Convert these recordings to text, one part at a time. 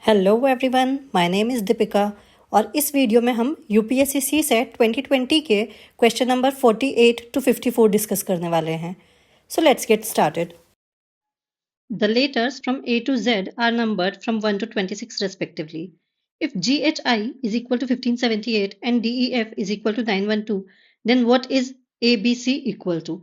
Hello everyone, my name is Deepika और इस video में हम यूपीएससी सीसेट 2020 के क्वेश्चन नंबर 48 to 54 डिस्कस करने वाले हैं. So let's get started. The letters from A to Z are numbered from 1 to 26 respectively. If GHI is equal to 1578 and DEF is equal to 912, then what is ABC equal to?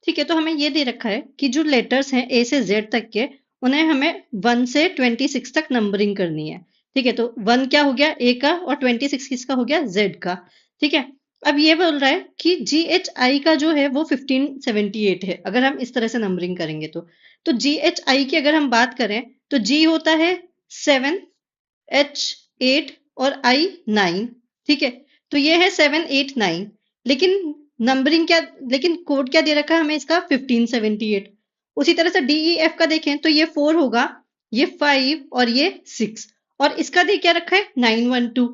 ठीक है, तो हमें ये दे रखा है कि जो letters हैं A से Z तक के, उन्हें हमें 1 से 26 तक नंबरिंग करनी है. ठीक है, तो 1 क्या हो गया A का और 26 किसका हो गया Z का. ठीक है, अब ये बोल रहा है कि GHI का जो है वो 1578 है अगर हम इस तरह से नंबरिंग करेंगे तो GHI की अगर हम बात करें तो G होता है 7, H 8 और I 9. ठीक है, तो ये है 7 8 9, लेकिन कोड क्या दे रखा है हमें इसका 1578. उसी तरह से DEF का देखें तो ये 4 होगा, ये 5 और ये 6, और इसका दे क्या रखा है 912.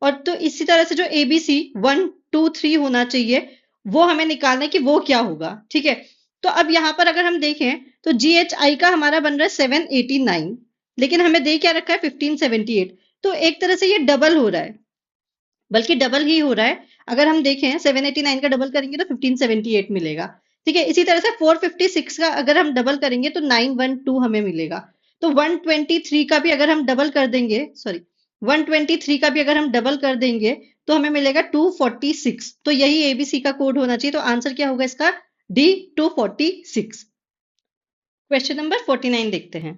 और तो इसी तरह से जो ABC 1 2 3 होना चाहिए वो हमें निकालना है कि वो क्या होगा. ठीक है, तो अब यहाँ पर अगर हम देखें तो GHI का हमारा बन रहा है 789, लेकिन हमें दे क्या रखा है 1578. तो एक तरह से ये डबल हो रहा है, बल्कि डबल ही हो रहा है. अगर हम देखें 789 का डबल करेंगे तो 1578 मिलेगा. ठीक है, इसी तरह से 456 का अगर हम डबल करेंगे तो 912 हमें मिलेगा. तो 123 का भी अगर हम डबल कर देंगे 123 का भी अगर हम डबल कर देंगे तो हमें मिलेगा 246. तो यही एबीसी का कोड होना चाहिए. तो आंसर क्या होगा इसका डी 246. क्वेश्चन नंबर 49 देखते हैं.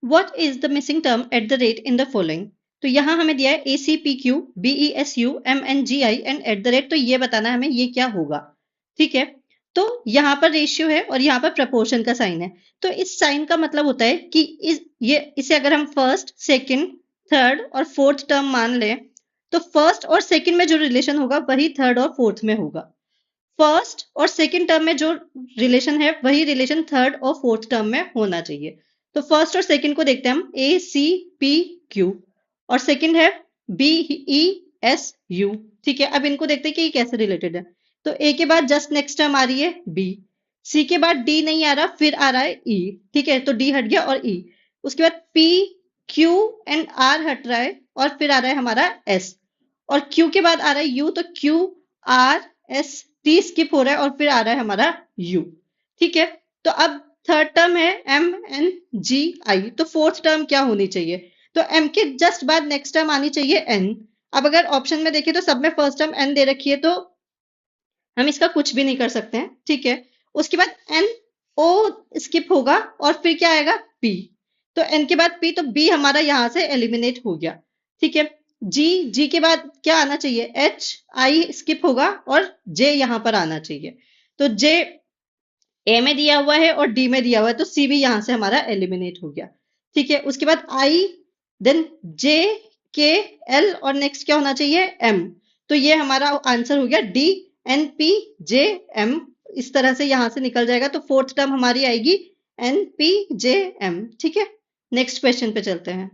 What is the missing term at the rate in the following. तो यहाँ हमें दिया है ACPQ BESU MNGI and at the rate. तो ये बताना है हमें ये क्या होगा. ठीक है, तो यहाँ पर रेशियो है और यहाँ पर प्रपोर्शन का साइन है. तो इस साइन का मतलब होता है कि इसे अगर हम फर्स्ट सेकंड थर्ड और फोर्थ टर्म मान लें तो फर्स्ट और सेकंड में जो रिलेशन होगा वही थर्ड और फोर्थ में होगा. फर्स्ट और सेकंड टर्म में जो रिलेशन है वही रिलेशन थर्ड और फोर्थ टर्म में होना चाहिए. तो फर्स्ट और सेकंड को देखते हैं हम ACPQ और सेकंड है BESU. ठीक है, अब इनको देखते हैं कि ये कैसे रिलेटेड है. तो A के बाद जस्ट नेक्स्ट टर्म आ रही है B, C के बाद D नहीं आ रहा, फिर आ रहा है E. ठीक है, तो D हट गया और E. उसके बाद P Q एंड R हट रहा है और फिर आ रहा है हमारा S, और Q के बाद आ रहा है U, तो Q R S T skip हो रहा है और फिर आ रहा है हमारा U. ठीक है, तो अब थर्ड टर्म है MNGI. तो फोर्थ टर्म क्या होनी चाहिए. तो M के जस्ट बाद नेक्स्ट टर्म आनी चाहिए N. अब अगर ऑप्शन में देखें तो सब में फर्स्ट टर्म N दे रखी है तो हम इसका कुछ भी नहीं कर सकते हैं. ठीक है, उसके बाद N O स्किप होगा और फिर क्या आएगा P. तो N के बाद P, तो B हमारा यहां से एलिमिनेट हो गया. ठीक है, G के बाद क्या आना चाहिए H I स्किप होगा और J यहां पर आना चाहिए. तो J A में दिया हुआ है और D में दिया हुआ है, तो C भी यहां से हमारा एलिमिनेट हो गया. ठीक है, उसके बाद I, then J K L और नेक्स्ट क्या होना चाहिए M. तो ये हमारा आंसर हो गया D N P J M. इस तरह से यहां से निकल जाएगा. तो फोर्थ टर्म हमारी आएगी N P J M. ठीक है, नेक्स्ट क्वेश्चन पे चलते हैं.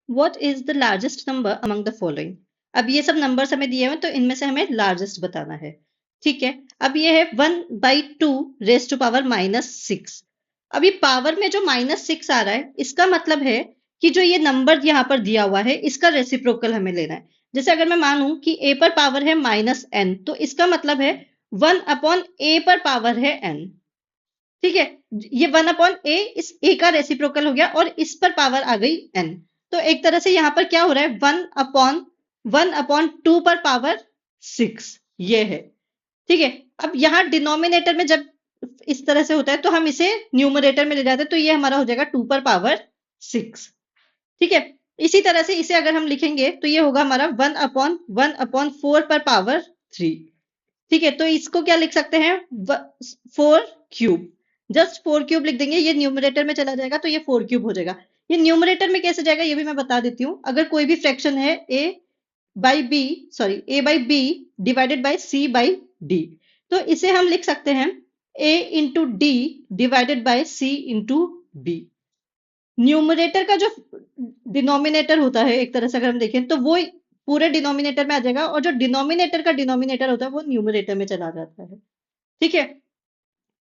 What is the largest number among the following. अब ये सब नंबर्स हमें दिए हुए तो इनमें से हमें लार्जेस्ट बताना है. ठीक है, अब ये है 1/2 रेज टू पावर -6. अब ये पावर में जो -6 आ रहा है इसका मतलब है कि जो ये नंबर यहाँ पर दिया हुआ है इसका रेसिप्रोकल हमें लेना है. जैसे अगर मैं मानूं कि a पर पावर है -n, तो इसका मतलब है 1/a पर पावर है n. ठीक है, ये 1/a इस a का रेसिप्रोकल हो गया और इस पर पावर आ गई n. तो एक तरह से यहाँ पर क्या हो रहा है 1/2 पर पावर 6 ये है. ठीक है, अब यहाँ डिनोमिनेटर में जब इस तरह से होता है तो हम इसे न्यूमरेटर में ले जाते हैं, तो ये हमारा हो जाएगा 2 पर पावर 6. ठीक है, इसी तरह से इसे अगर हम लिखेंगे तो ये होगा हमारा 1/4 पर पावर 3. ठीक है, तो इसको क्या लिख सकते हैं 4 क्यूब. जस्ट 4 क्यूब लिख देंगे, ये न्यूमरेटर में चला जाएगा तो ये 4 क्यूब हो जाएगा. ये न्यूमरेटर में कैसे जाएगा ये भी मैं बता देती हूँ. अगर कोई भी फ्रैक्शन है a by b divided by c by d, तो इसे हम लिख सकते हैं a into D divided by c into b. Numerator का जो डिनोमिनेटर होता है एक तरह से अगर हम देखें तो वो पूरे डिनोमिनेटर में आ जाएगा और जो डिनोमिनेटर का डिनोमिनेटर होता है वो न्यूमरेटर में चला जाता है. ठीक है,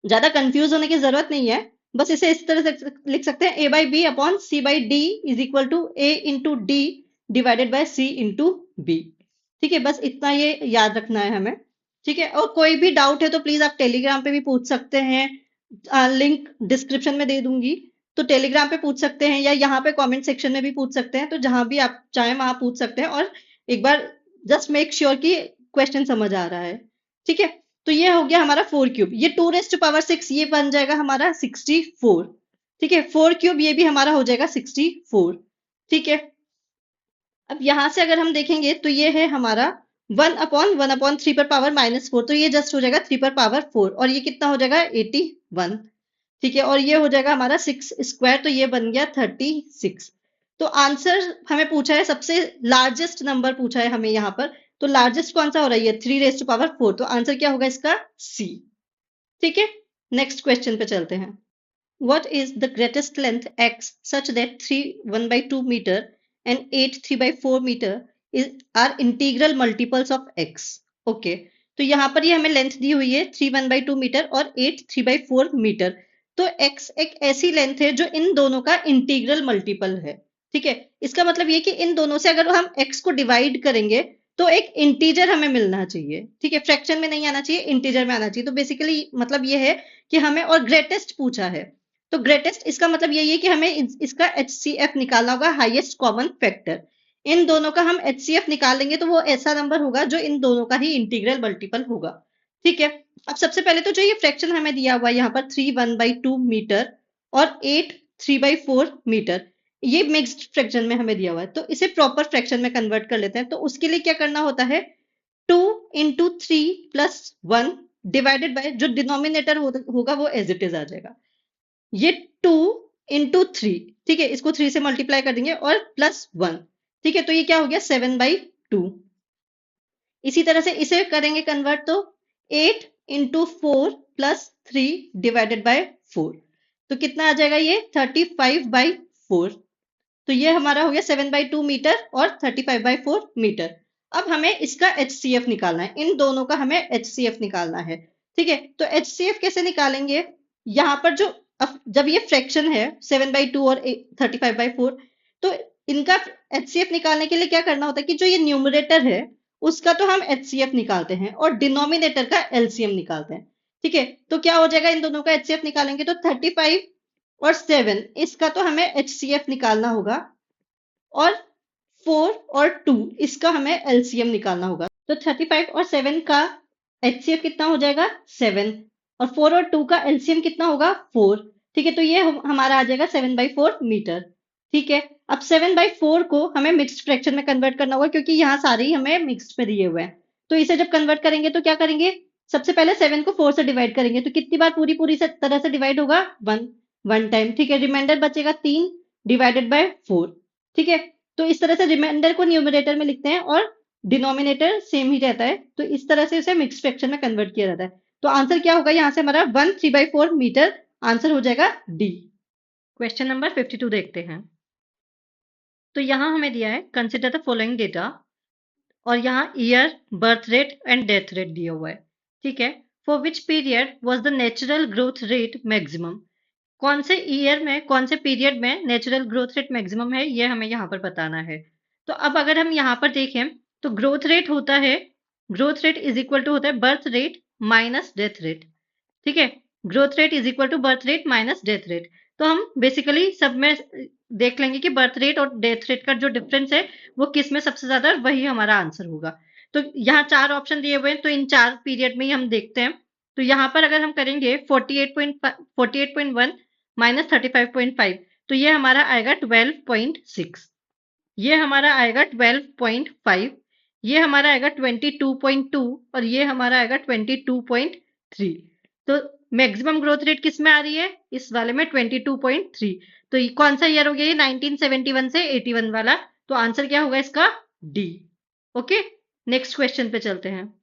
ज्यादा कंफ्यूज होने की जरूरत नहीं है. बस इसे इस तरह से लिख सकते हैं, a by b upon c by d is equal to a into d divided by c into b। ठीक है, बस इतना ये याद रखना है हमें। ठीक है, और कोई भी डाउट है तो प्लीज आप टेलीग्राम पे भी पूछ सकते हैं, लिंक डिस्क्रिप्शन में दे दूंगी, तो टेलीग्राम पे पूछ सकते हैं या यहाँ पे कमेंट सेक्शन में भी पूछ सकते हैं, तो जहां भी आप चाहें वहां पूछ सकते हैं। और एक बार जस्ट मेक श्योर कि क्वेश्चन समझ आ रहा है। ठीक है, तो ये हो गया हमारा 4 क्यूब, ये 2⁻6 ये बन जाएगा हमारा 64। ठीक है, 4 क्यूब ये भी हमारा हो जाएगा 64। ठीक है, अब यहां से अगर हम देखेंगे तो ये है हमारा 1/1/3 पर पावर -4, तो ये जस्ट हो जाएगा 3 पर पावर 4, और ये कितना हो जाएगा 81। ठीक है, और ये हो जाएगा हमारा 6 स्क्वायर, तो ये बन गया 36। तो आंसर हमें पूछा है, सबसे लार्जेस्ट नंबर पूछा है हमें यहाँ पर, तो लार्जेस्ट कौन सा हो रहा है, 3⁻4, तो आंसर क्या होगा इसका, सी। ठीक है, नेक्स्ट क्वेश्चन पे चलते हैं। What is the greatest length x such that 3 1/2 meter and 8 3/4 meter are integral multiples of x? Okay, तो यहाँ पर ये हमें लेंथ दी हुई है 3 1/2 मीटर और 8 3/4 मीटर। तो x एक ऐसी लेंथ है जो इन दोनों का इंटीग्रल मल्टीपल है। ठीक है, इसका मतलब ये कि इन दोनों से अगर हम x को डिवाइड करेंगे तो एक इंटीजर हमें मिलना चाहिए। ठीक है, फ्रैक्शन में नहीं आना चाहिए, इंटीजर में आना चाहिए। तो बेसिकली मतलब ये है कि हमें, और ग्रेटेस्ट पूछा है, तो ग्रेटेस्ट इसका मतलब यही है कि हमें इसका HCF निकालना होगा, हाईएस्ट कॉमन फैक्टर। इन दोनों का हम HCF निकाल लेंगे तो वो ऐसा नंबर होगा जो इन दोनों का ही इंटीग्रल मल्टीपल होगा। ठीक है, अब सबसे पहले तो जो ये फ्रैक्शन हमें दिया हुआ है यहाँ पर 3 1/2 मीटर और 8 3/4 मीटर, ये मिक्स्ड फ्रैक्शन में हमें दिया हुआ है, तो इसे प्रॉपर फ्रैक्शन में कन्वर्ट कर लेते हैं। तो उसके लिए क्या करना होता है, 2 × 3 + 1 डिवाइडेड बाय जो डिनोमिनेटर होगा वो एज इट इज आ जाएगा, ये 2 × 3। ठीक है, इसको 3 से मल्टीप्लाई कर देंगे और +1। ठीक है, तो ये क्या हो गया 7/2। इसी तरह से इसे करेंगे कन्वर्ट, तो 8 × 4 + 3 डिवाइडेड बाय 4, तो कितना आ जाएगा ये 35/4। तो ये हमारा हो गया 7/2 मीटर और 35/4 मीटर। अब हमें इसका HCF निकालना है, इन दोनों का हमें HCF निकालना है। ठीक है, तो HCF कैसे निकालेंगे, यहाँ पर जो जब ये फ्रैक्शन है 7/2 और 35/4, तो इनका HCF निकालने के लिए क्या करना होता है कि जो ये न्यूमरेटर है उसका तो हम HCF निकालते हैं और डिनोमिनेटर का LCM निकालते हैं। ठीक है, तो क्या हो जाएगा, इन दोनों का HCF निकालेंगे तो 35 और 7 इसका तो हमें HCF निकालना होगा, और 4 और 2 इसका हमें LCM निकालना होगा। तो 35 और 7 का HCF कितना हो जाएगा 7, और 4 और 2 का LCM कितना होगा 4। ठीक है, तो ये हमारा आ जाएगा 7/4 मीटर। ठीक है, अब 7/4 को हमें मिक्स्ड फ्रैक्शन में कन्वर्ट करना होगा क्योंकि यहाँ सारे ही हमें मिक्स्ड में दिए हुए हैं। तो इसे जब कन्वर्ट करेंगे तो क्या करेंगे, सबसे पहले 7 को 4 से डिवाइड करेंगे, तो कितनी बार पूरी पूरी तरह से डिवाइड होगा, 1 टाइम। ठीक है, रिमाइंडर बचेगा 3 डिवाइडेड बाय 4। ठीक है, तो इस तरह से रिमाइंडर को न्यूमरेटर में लिखते हैं और डिनोमिनेटर सेम ही रहता है, तो इस तरह से उसे मिक्स फ्रैक्शन में कन्वर्ट किया जाता है। तो आंसर क्या होगा, यहाँ से हमारा 1 3/4 मीटर आंसर हो जाएगा डी। क्वेश्चन नंबर 52 देखते हैं। तो यहाँ हमें दिया है कंसिडर द फॉलोइंग डेटा, और यहाँ year, birth rate and death rate दिया हुआ है। ठीक है, for which period was the natural growth rate maximum, कौन से ईयर में, कौन से पीरियड में नेचुरल ग्रोथ रेट मैक्सिमम है, ये हमें यहाँ पर बताना है। तो अब अगर हम यहाँ पर देखें तो ग्रोथ रेट होता है, growth rate is equal to होता है birth rate minus death rate. ठीक है, growth rate is equal to birth rate minus death rate. तो हम बेसिकली सब में देख लेंगे कि बर्थ रेट और डेथ रेट का जो डिफरेंस है वो किस में सबसे ज्यादा, वही हमारा आंसर होगा। तो यहाँ 4 ऑप्शन दिए हुए हैं, तो इन 4 पीरियड में ही हम देखते हैं। तो यहाँ पर अगर हम करेंगे 48.1 माइनस 35.5, तो ये हमारा आएगा 12.6, ये हमारा आएगा 12.5, ये हमारा आएगा 22.2, और ये हमारा आएगा 22.3। तो मैक्सिमम ग्रोथ रेट किस में आ रही है, इस वाले में 22.3। तो ये कौन सा ईयर हो गया, ये 1971 से 81 वाला, तो आंसर क्या होगा इसका, डी। ओके, नेक्स्ट क्वेश्चन पे चलते हैं।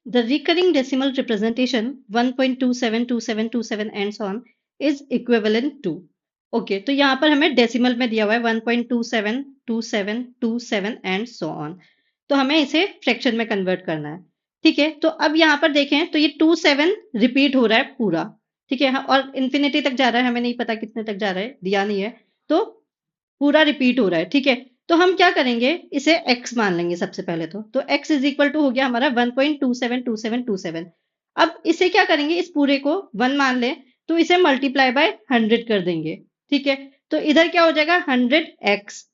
The recurring decimal representation 1.272727 and so on is equivalent to, okay, तो यहाँ पर हमें डेसिमल में दिया हुआ है 1.272727 एंड सो ऑन, तो हमें इसे फ्रैक्शन में कन्वर्ट करना है। ठीक है, तो अब यहाँ पर देखें तो ये 27 रिपीट हो रहा है पूरा। ठीक है, और इन्फिनिटी तक जा रहा है, हमें नहीं पता कितने तक जा रहा है, दिया नहीं है, तो पूरा रिपीट हो रहा है। ठीक है, तो हम क्या करेंगे, इसे x मान लेंगे सबसे पहले तो x इज इक्वल टू हो गया हमारा 1.272727। अब इसे क्या करेंगे, इस पूरे को 1 मान लें, तो इसे मल्टीप्लाई बाय 100 कर देंगे। ठीक है, तो इधर क्या हो जाएगा, 100x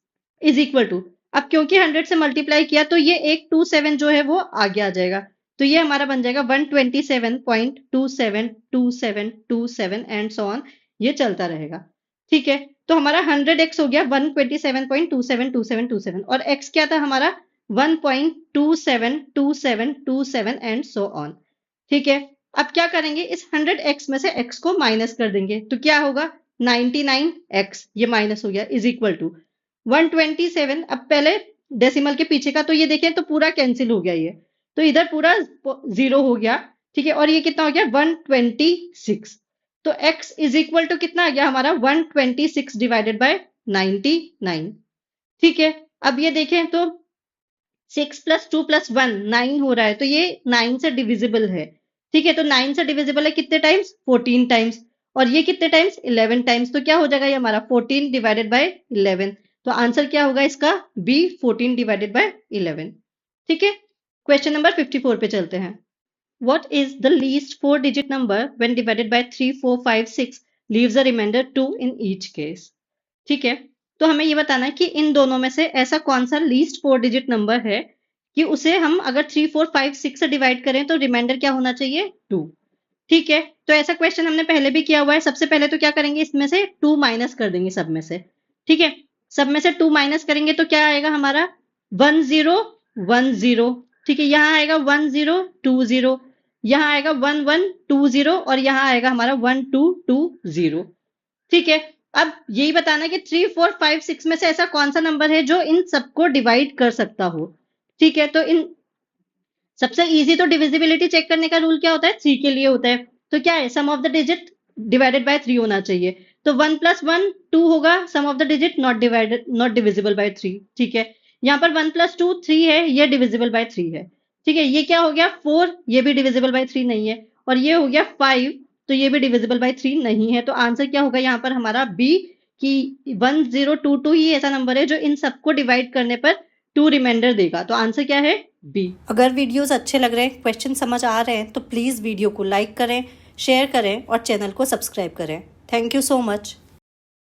इज इक्वल टू, अब क्योंकि 100 से मल्टीप्लाई किया तो ये 127 जो है वो आगे आ जाएगा, तो ये हमारा बन जाएगा 127.272727 एंड सो ऑन, ये चलता रहेगा। ठीक है, तो हमारा 100x हो गया 127.272727 और x क्या था हमारा 1.272727 एंड सो ऑन। ठीक है, अब क्या करेंगे, इस 100x में से x को माइनस कर देंगे, तो क्या होगा 99x, ये माइनस हो गया, इज इक्वल टू 127। अब पहले डेसिमल के पीछे का तो ये देखें तो पूरा कैंसिल हो गया ये, तो इधर पूरा 0 हो गया। ठीक है, और ये कितना हो गया 126, तो x इज इक्वल टू कितना आ गया हमारा 126 डिवाइडेड बाय 99। ठीक है, अब ये देखें तो 6 + 2 + 1 9 हो रहा है, तो ये 9 से डिविजिबल है। ठीक है, तो 9 से डिविजिबल है कितने टाइम्स, 14 टाइम्स, और ये कितने टाइम्स, 11 टाइम्स, तो क्या हो जाएगा ये हमारा 14 डिवाइडेड बाय 11, तो आंसर क्या होगा इसका बी 14 डिवाइडेड बाय 11। ठीक है, क्वेश्चन नंबर 54 पे चलते हैं। What is the least 4-digit number when divided by 3, 4, 5, 6 leaves a remainder 2 in each case? ठीक है, तो हमें ये बताना है कि इन दोनों में से ऐसा कौन सा लीस्ट 4-digit नंबर है कि उसे हम अगर 3, 4, 5, 6 से डिवाइड करें तो रिमाइंडर क्या होना चाहिए 2। ठीक है, तो ऐसा क्वेश्चन हमने पहले भी किया हुआ है। सबसे पहले तो क्या करेंगे, इसमें से 2 माइनस कर देंगे सब में से। ठीक है, सब में से 2 माइनस करेंगे तो क्या आएगा हमारा 1010। ठीक है, यहाँ आएगा 1020, यहाँ आएगा 1120 और यहाँ आएगा हमारा 1220। ठीक है, अब यही बताना है कि 3, 4, 5, 6 में से ऐसा कौन सा नंबर है जो इन सबको डिवाइड कर सकता हो। ठीक है, तो इन सबसे इजी तो डिविजिबिलिटी चेक करने का रूल क्या होता है, 3 के लिए होता है, तो क्या है sum of the digit divided by 3 होना चाहिए, तो 1 + 1 2 होगा, sum of the digit not divisible by 3। ठीक है, यहाँ पर 1 + 2 3 है, ये डिविजिबल बाय 3 है। ठीक है, ये क्या हो गया 4, ये भी डिविजिबल बाय 3 नहीं है, और ये हो गया 5, तो ये भी डिविजिबल बाय 3 नहीं है, तो आंसर क्या होगा यहाँ पर हमारा बी कि 1022 ही ऐसा नंबर है जो इन सबको डिवाइड करने पर 2 रिमाइंडर देगा, तो आंसर क्या है बी। अगर वीडियोस अच्छे लग रहे हैं, क्वेश्चन समझ आ रहे हैं, तो प्लीज़ वीडियो को लाइक करें, शेयर करें और चैनल को सब्सक्राइब करें। Thank you so much.